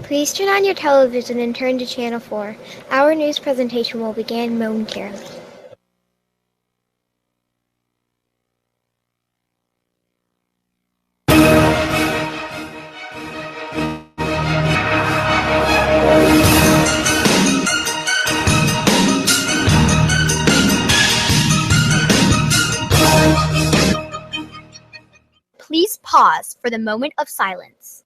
Please turn on your television and turn to Channel 4. Our news presentation will begin momentarily. Please pause for the moment of silence.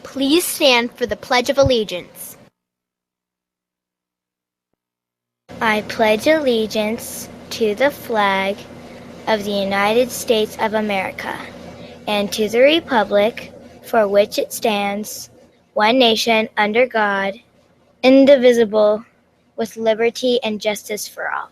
Please stand for the Pledge of Allegiance. I pledge allegiance to the flag of the United States of America and to the republic for which it stands, one nation under God, indivisible, with liberty and justice for all.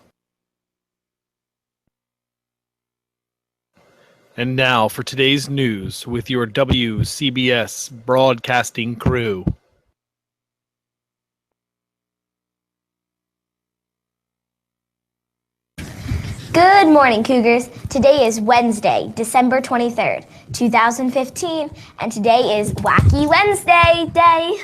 And now for today's news with your WCBS broadcasting crew. Good morning, Cougars. Today is Wednesday, December 23rd, 2015, and today is Wacky Wednesday Day.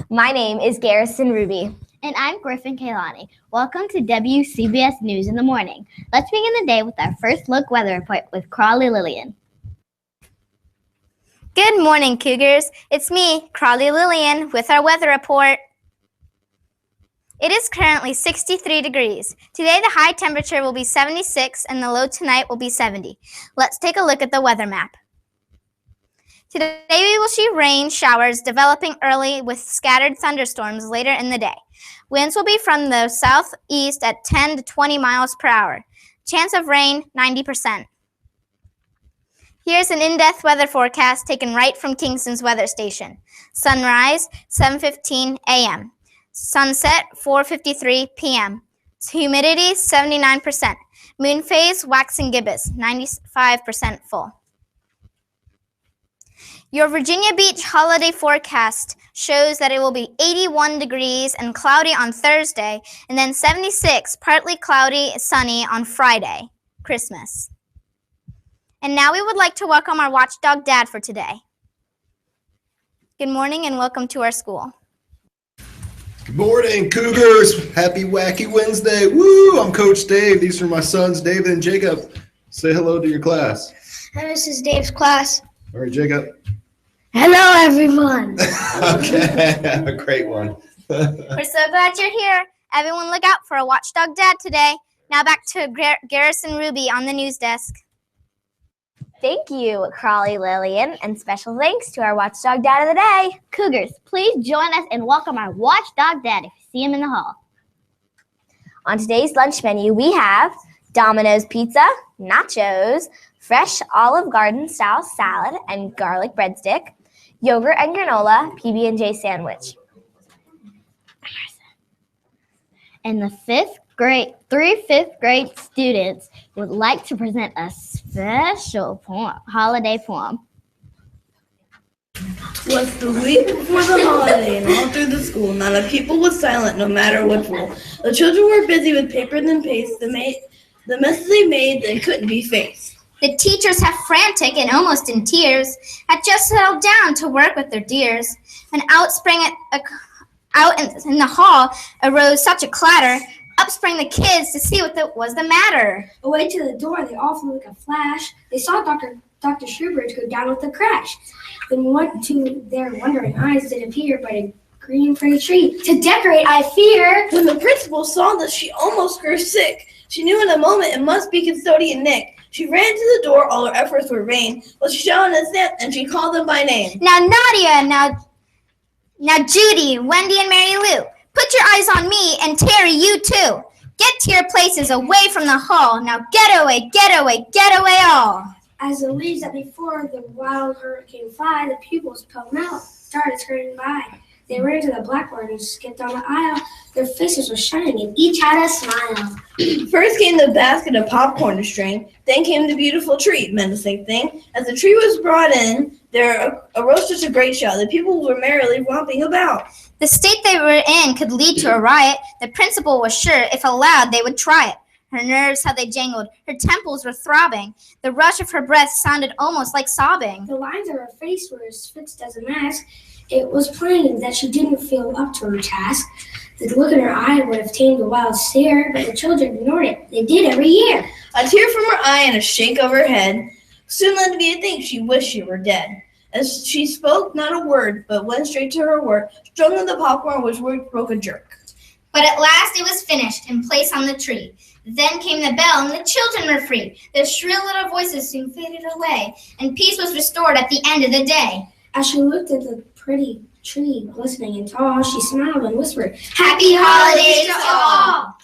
My name is Garrison Ruby. And I'm Griffin Kaylani. Welcome to WCBS News in the Morning. Let's begin the day with our first look weather report with Crawley Lillian. Good morning, Cougars. It's me, Crawley Lillian, with our weather report. It is currently 63 degrees. Today, the high temperature will be 76 and the low tonight will be 70. Let's take a look at the weather map. Today, we will see rain showers developing early with scattered thunderstorms later in the day. Winds will be from the southeast at 10 to 20 miles per hour. Chance of rain, 90%. Here's an in-depth weather forecast taken right from Kingston's weather station. Sunrise, 7:15 a.m. Sunset, 4:53 p.m. Humidity, 79%. Moon phase, waxing gibbous, 95% full. Your Virginia Beach holiday forecast shows that it will be 81 degrees and cloudy on Thursday, and then 76, partly cloudy, sunny on Friday, Christmas. And now we would like to welcome our watchdog dad for today. Good morning and welcome to our school. Good morning, Cougars. Happy Wacky Wednesday. Woo! I'm Coach Dave. These are my sons, David and Jacob. Say hello to your class. Hi, this is Dave's class. All right, Jacob. Hello, everyone. Okay, a great one. We're so glad you're here. Everyone look out for a watchdog dad today. Now back to Garrison Ruby on the news desk. Thank you, Crawley Lillian, and special thanks to our watchdog dad of the day. Cougars, please join us and welcome our watchdog dad if you see him in the hall. On today's lunch menu, we have Domino's pizza, nachos, fresh Olive Garden style salad and garlic breadstick, yogurt and granola, PB&J sandwich. And the three fifth grade students would like to present a special holiday poem. 'Twas the week before the holiday, and all through the school, not a pupil was silent, no matter what for. The children were busy with paper and paste. The messes they made, they couldn't be faced. The teachers, half frantic and almost in tears, had just settled down to work with their dears. And out in the hall arose such a clatter. Up sprang the kids to see what was the matter. Away to the door, they all flew like a flash. They saw Dr. Shoebridge go down with a crash. Then what to their wondering eyes did appear but a green pretty tree to decorate, I fear. When the principal saw this, she almost grew sick. She knew in a moment it must be custodian Nick. She ran to the door, all her efforts were vain, but she shouted a snap and she called them by name. Now Nadia, now Judy, Wendy, and Mary Lou, put your eyes on me, and Terry, you too. Get to your places away from the hall. Now get away, get away, get away all. As the leaves that before the wild hurricane fly, the pupils pell-mell started skirting by. They ran to the blackboard and skipped down the aisle. Their faces were shining and each had a smile. First came the basket of popcorn to string. Then came the beautiful tree, menacing thing. As the tree was brought in, there arose such a great shout that people were merrily romping about. The state they were in could lead to a riot. The principal was sure, if allowed, they would try it. Her nerves, how they jangled. Her temples were throbbing. The rush of her breath sounded almost like sobbing. The lines of her face were as fixed as a mask. It was plain that she didn't feel up to her task. The look in her eye would have tamed a wild stare, but the children ignored it. They did every year. A tear from her eye and a shake of her head soon led me to think she wished she were dead. As she spoke not a word, but went straight to her work, strung on the popcorn which broke a jerk. But at last it was finished and placed on the tree. Then came the bell, and the children were free. Their shrill little voices soon faded away, and peace was restored at the end of the day. As she looked at the pretty tree, glistening and tall, she smiled and whispered, Happy holidays to all!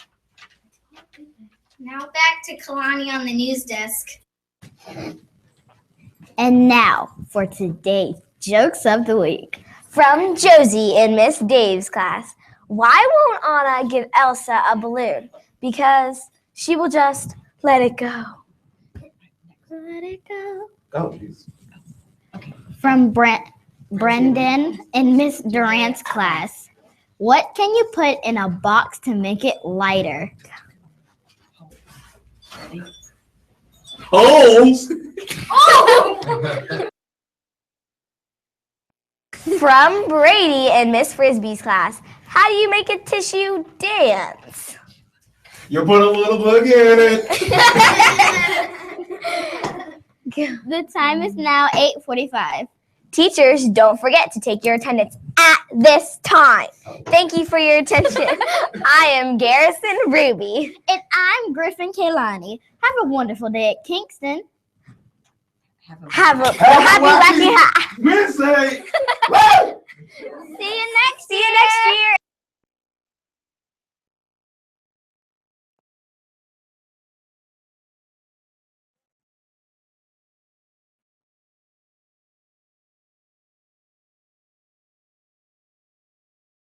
Now back to Kalani on the news desk. And now for today's Jokes of the Week. From Josie in Miss Dave's class. Why won't Anna give Elsa a balloon? Because she will just let it go. Let it go. Oh, jeez. From Brendan in Miss Durant's class. What can you put in a box to make it lighter? Holes! From Brady in Miss Frisbee's class. How do you make a tissue dance? You put a little boogie in it. The time is now 8:45. Teachers, don't forget to take your attendance at this time. Thank you for your attention. I am Garrison Ruby. And I'm Griffin Kaylani. Have a wonderful day at Kingston. Have a happy wacky Wednesday!